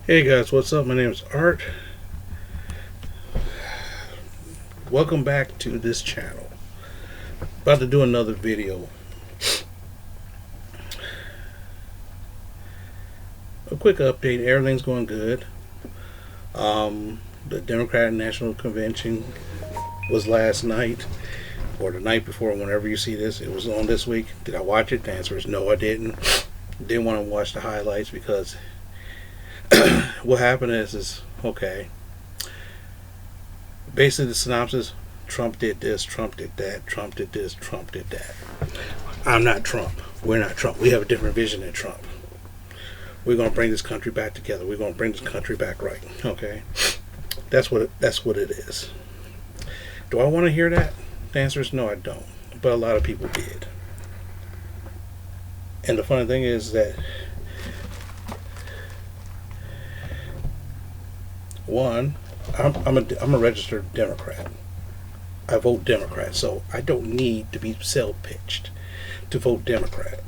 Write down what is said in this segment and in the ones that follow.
Hey guys, what's up? My name is Art. Welcome back to this channel. About to do another video. A quick update. Everything's going good. The Democratic National Convention was last night, or the night before. Whenever you see this, it was on this week. Did I watch it? The answer is no, I didn't. Didn't want to watch the highlights because what happened is okay. Basically, the synopsis: Trump did this, Trump did that, Trump did this, Trump did that. I'm not Trump. We're not Trump. We have a different vision than Trump. We're gonna bring this country back together. We're gonna bring this country back right. Okay, that's what it is. Do I want to hear that? The answer is no, I don't. But a lot of people did. And the funny thing is that one, I'm a registered Democrat. I vote Democrat, so I don't need to be sell pitched to vote Democrat.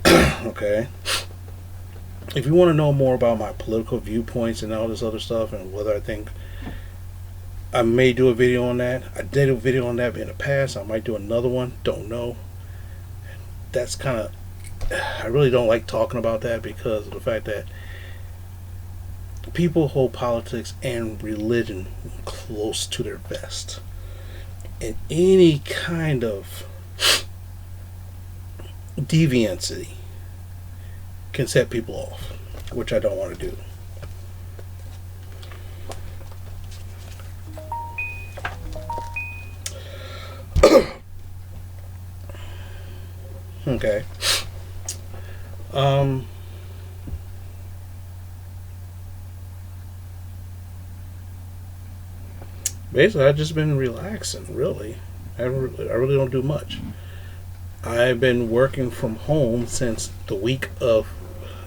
Okay. If you want to know more about my political viewpoints and all this other stuff, and whether I think I may do a video on that, I did a video on that in the past. I might do another one. Don't know. That's kind of. I really don't like talking about that because of the fact that people hold politics and religion close to their vest, and any kind of deviancy can set people off, which I don't want to do. Okay. Basically, I've just been relaxing, really. I really don't do much. I've been working from home since the week of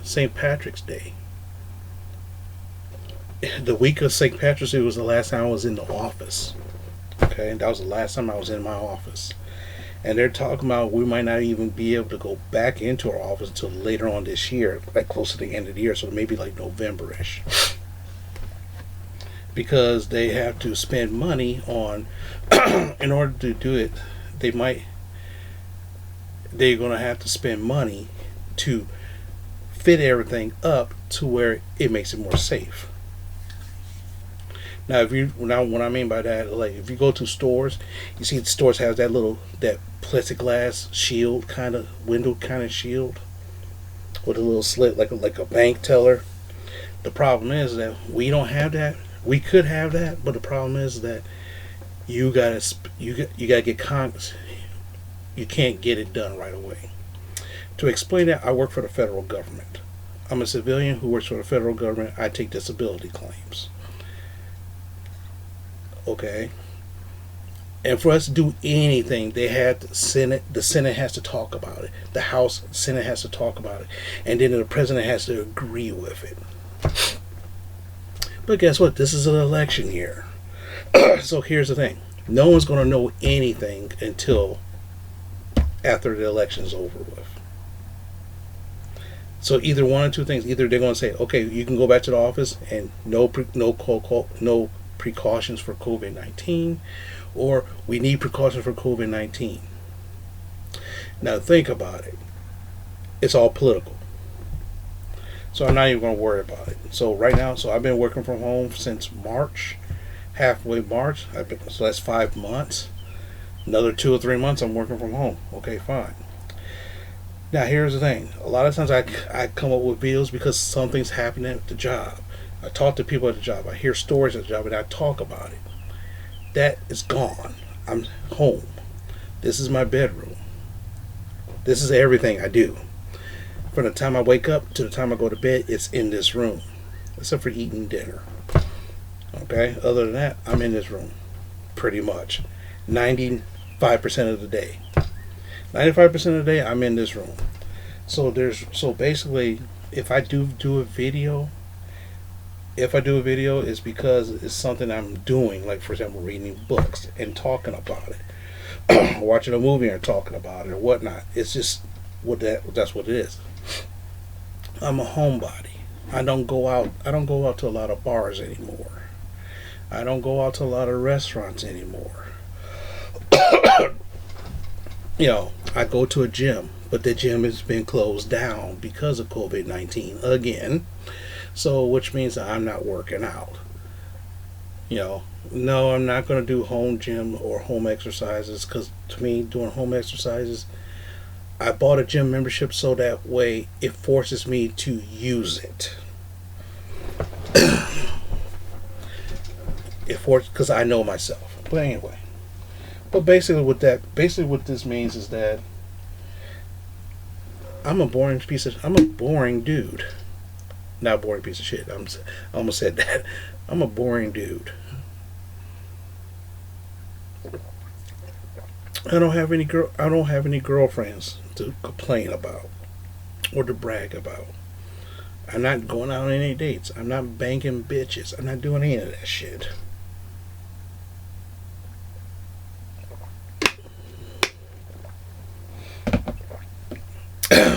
St. Patrick's Day. The week of St. Patrick's Day was the last time I was in the office. Okay, that was the last time I was in my office. And they're talking about we might not even be able to go back into our office until later on this year, like close to the end of the year, so maybe like November-ish. Because they have to spend money on, in order to do it, they're going to have to spend money to fit everything up to where it makes it more safe. Now, what I mean by that, like if you go to stores, you see the stores have that plexiglass shield kind of window kind of shield with a little slit like a bank teller. The problem is that we don't have that. We could have that, but the problem is that you gotta get Congress. You can't get it done right away. To explain that, I work for the federal government. I'm a civilian who works for the federal government. I take disability claims. Okay. And for us to do anything, they had the Senate. The Senate has to talk about it. The House, Senate has to talk about it, and then the president has to agree with it. But guess what? This is an election year. So here's the thing. No one's going to know anything until after the election is over with. So either one or two things. Either they're going to say, okay, you can go back to the office and no precautions for COVID-19, or we need precautions for COVID-19. Now think about it. It's all political. So I'm not even going to worry about it. So right now, I've been working from home since March, halfway March. So that's 5 months. Another 2 or 3 months, I'm working from home. Okay, fine. Now here's the thing. A lot of times I come up with videos because something's happening at the job. I talk to people at the job. I hear stories at the job, and I talk about it. That is gone. I'm home. This is my bedroom. This is everything I do. From the time I wake up to the time I go to bed, it's in this room. Except for eating dinner. Okay? Other than that, I'm in this room. Pretty much. 95% of the day. 95% of the day, I'm in this room. So basically, if I do a video, it's because it's something I'm doing. Like, for example, reading books and talking about it. Watching a movie and talking about it or whatnot. It's just that's what it is. I'm a homebody. I don't go out. I don't go out to a lot of bars anymore. I don't go out to a lot of restaurants anymore. I go to a gym, but the gym has been closed down because of COVID-19 again. So, which means that I'm not working out. No, I'm not going to do home gym or home exercises because to me, doing home exercises, I bought a gym membership so that way it forces me to use it. Because I know myself. But anyway, basically what this means is that I'm a boring dude. Not a boring piece of shit. I almost said that. I'm a boring dude. I don't have any girlfriends to complain about or to brag about. I'm not going out on any dates. I'm not banking bitches. I'm not doing any of that shit.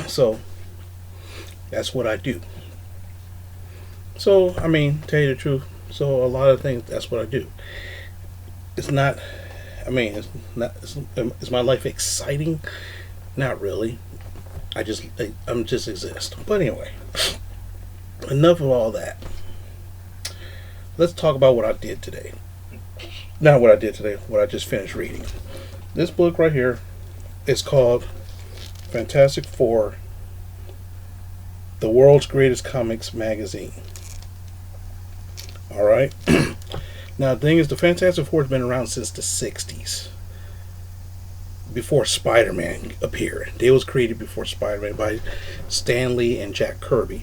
So that's what I do. So I mean, tell you the truth. So a lot of things. That's what I do. It's not. I mean, it's not. Is my life exciting? Not really. I'm just exist. But anyway, enough of all that. Let's talk about what I did today. Not what I did today. What I just finished reading. This book right here is called Fantastic Four: The World's Greatest Comics Magazine. All right. Now, the thing is, the Fantastic Four has been around since the 60s. Before Spider-Man appeared. They was created before Spider-Man by Stan Lee and Jack Kirby.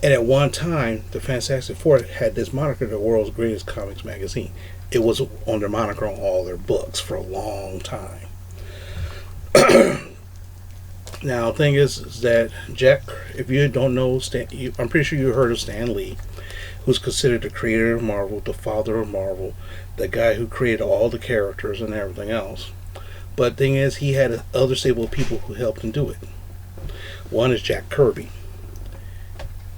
And at one time, the Fantastic Four had this moniker, the World's Greatest Comics Magazine. It was on their moniker on all their books for a long time. Now, the thing is that Jack, if you don't know, I'm pretty sure you heard of Stan Lee, who's considered the creator of Marvel, the father of Marvel, the guy who created all the characters and everything else. But the thing is, he had other stable people who helped him do it. One is Jack Kirby.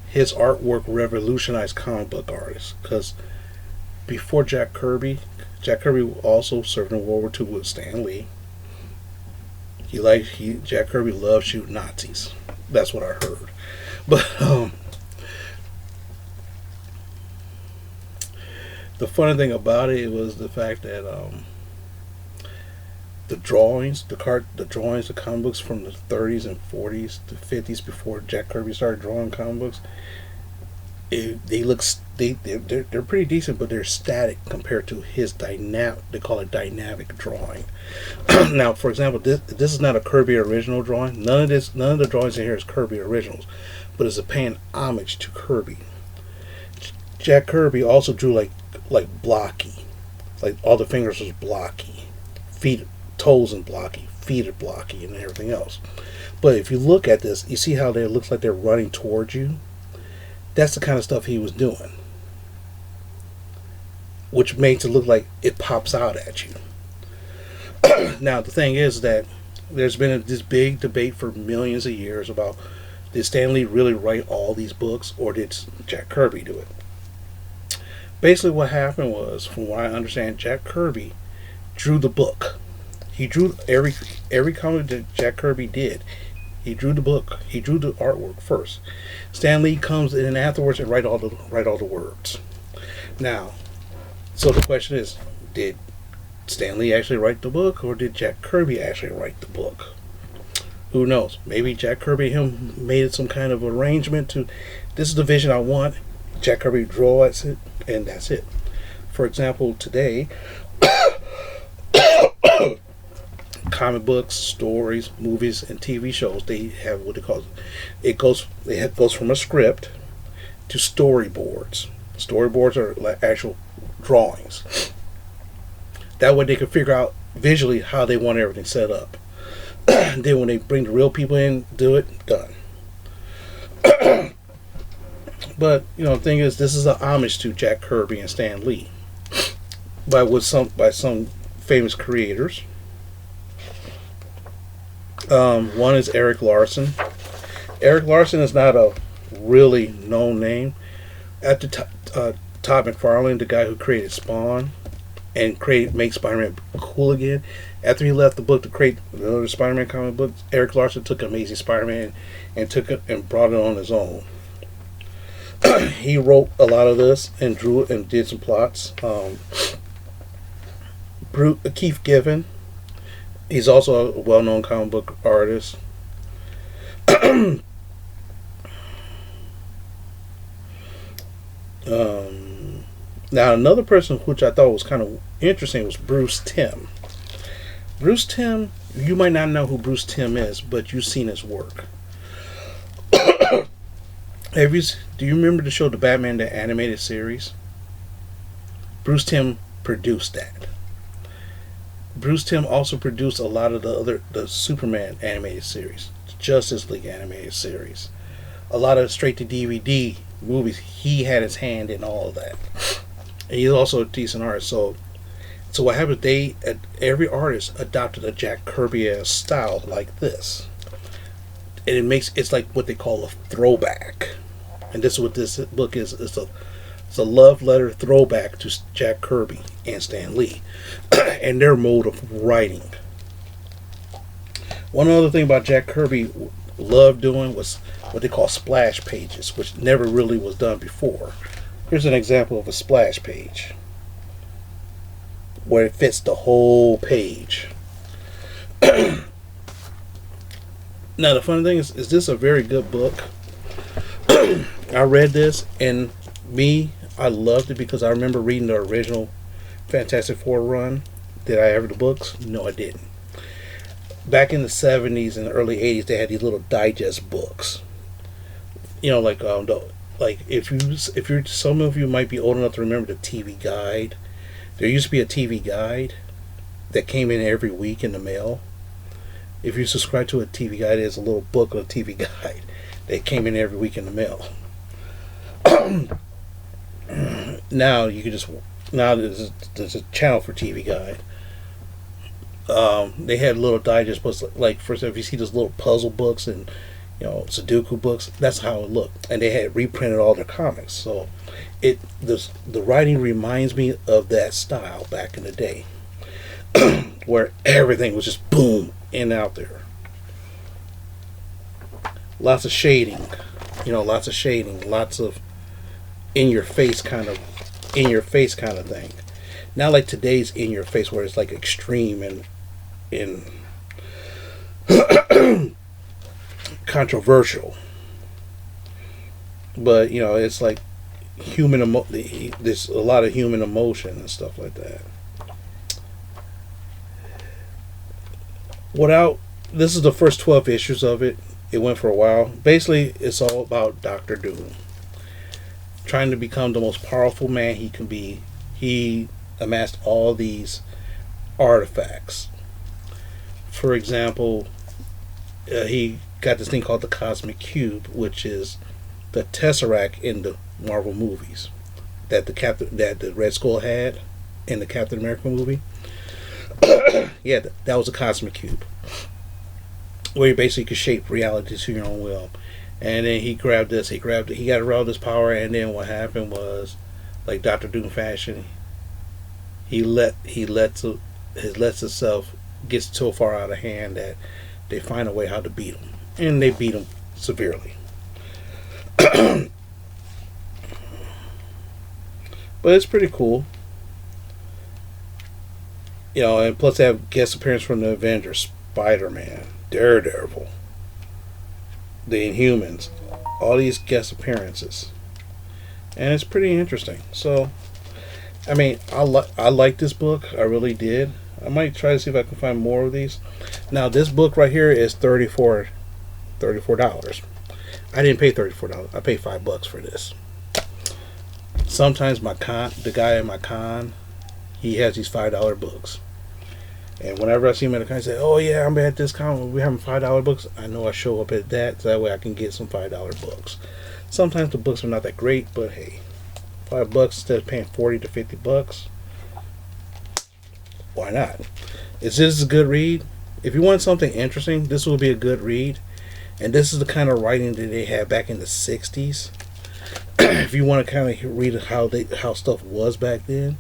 His artwork revolutionized comic book artists because before Jack Kirby also served in World War II with Stan Lee. Jack Kirby loved shooting Nazis. That's what I heard. But the funny thing about it was the fact that the drawings, the comic books from the 30s and 40s to 50s before Jack Kirby started drawing comic books, they're pretty decent, but they're static compared to his dynamic. They call it dynamic drawing. Now, for example, this is not a Kirby original drawing. None of the drawings in here is Kirby originals, but it's a paying homage to Kirby. Jack Kirby also drew like blocky, like all the fingers was blocky, toes and blocky, feet are blocky, and everything else. But if you look at this, you see how it looks like they're running towards you. That's the kind of stuff he was doing, which makes it look like it pops out at you. Now, the thing is that there's been this big debate for millions of years about, did Stan Lee really write all these books, or did Jack Kirby do it? Basically, what happened was, from what I understand, Jack Kirby drew the book. He drew every comic that Jack Kirby did. He drew the book. He drew the artwork first. Stan Lee comes in afterwards and write all the words. Now, so the question is, did Stan Lee actually write the book, or did Jack Kirby actually write the book? Who knows? Maybe Jack Kirby and him made some kind of arrangement to, this is the vision I want. Jack Kirby draws it, and that's it. For example, today, comic books, stories, movies, and TV shows, they have what they call it goes from a script to storyboards. Storyboards are like actual drawings. That way they can figure out visually how they want everything set up. Then when they bring the real people in, do it, done. But the thing is, this is an homage to Jack Kirby and Stan Lee by some famous creators. One is Erik Larsen. Erik Larsen is not a really known name. At the Todd McFarlane, the guy who created Spawn and make Spider-Man cool again. After he left the book to create another Spider-Man comic book, Eric Larson took Amazing Spider-Man and took it and brought it on his own. He wrote a lot of this and drew it and did some plots. Keith Giffen, he's also a well-known comic book artist. Now another person which I thought was kind of interesting was Bruce Timm. Bruce Timm, you might not know who Bruce Timm is, but you've seen his work. Do you remember the show The Batman, the animated series? Bruce Timm produced that. Bruce Timm also produced a lot of the Superman animated series, Justice League animated series, a lot of straight to DVD movies. He had his hand in all of that. And he's also a decent artist. So what happened? Every artist adopted a Jack Kirby style like this, and it's like what they call a throwback. And this is what this book is. It's a love letter throwback to Jack Kirby and Stan Lee and their mode of writing. One other thing about Jack Kirby loved doing was what they call splash pages, which never really was done before. Here's an example of a splash page where it fits the whole page. Now the funny thing is this a very good book? I read this, and I loved it because I remember reading the original Fantastic Four run. Did I ever the books? No, I didn't. Back in the 70s and the early 80s, they had these little digest books. You know, like if you're some of you might be old enough to remember the TV Guide. There used to be a TV Guide that came in every week in the mail. If you subscribe to a TV Guide, there's a little book of a TV Guide that came in every week in the mail. Now there's a channel for TV Guide. They had little digest books, like for example, if you see those little puzzle books and Sudoku books, that's how it looked. And they had reprinted all their comics, so the writing reminds me of that style back in the day, where everything was just boom in and out there. Lots of shading, lots of in your face kind of thing. Not like today's in your face where it's like extreme and in controversial. But it's like there's a lot of human emotion and stuff like that. This is the first 12 issues of it. It went for a while. Basically, it's all about Dr. Doom trying to become the most powerful man he can be. He amassed all these artifacts. For example, he got this thing called the Cosmic Cube, which is the Tesseract in the Marvel movies that the Red Skull had in the Captain America movie. Yeah, that was a Cosmic Cube, where you basically could shape reality to your own will. And then he grabbed this. He got around this power, and then what happened was, like Dr. Doom fashion, he lets himself get so far out of hand that they find a way how to beat him, and they beat him severely. But it's pretty cool. And plus they have guest appearance from the Avengers, Spider-Man, Daredevil, the Inhumans, all these guest appearances, and it's pretty interesting. So, I mean, I like this book. I really did. I might try to see if I can find more of these. Now, this book right here is $34. I didn't pay $34. I paid $5 for this. Sometimes the guy in my con, he has these $5 books. And whenever I see him at a con, I say, "Oh yeah, I'm at this con. We're having $5 books." I know I show up at that, so that way I can get some $5 books. Sometimes the books are not that great, but hey, $5 instead of paying $40 to $50. Why not? Is this a good read? If you want something interesting, this will be a good read. And this is the kind of writing that they had back in the 60s. If you want to kind of read how stuff was back then.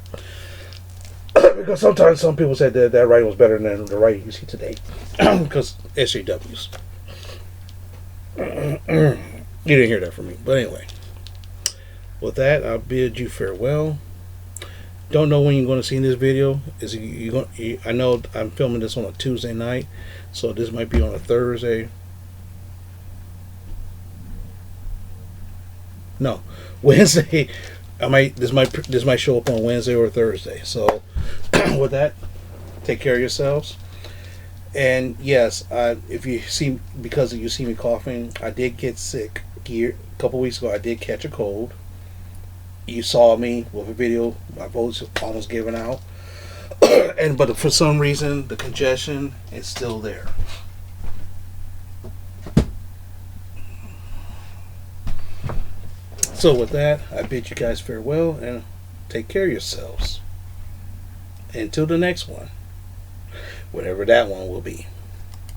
Because sometimes some people said that writing was better than the writing you see today. Because SJWs. You didn't hear that from me. But anyway. With that, I'll bid you farewell. Don't know when you're going to see this video. I know I'm filming this on a Tuesday night. So this might be on a Thursday. No. Wednesday. This might show up on Wednesday or Thursday. So with that, take care of yourselves. And yes, if you see, because you see me coughing, I did get sick a couple weeks ago. I did catch a cold. You saw me with a video. My voice almost giving out. But for some reason, the congestion is still there. So with that, I bid you guys farewell and take care of yourselves. Until the next one, whatever that one will be.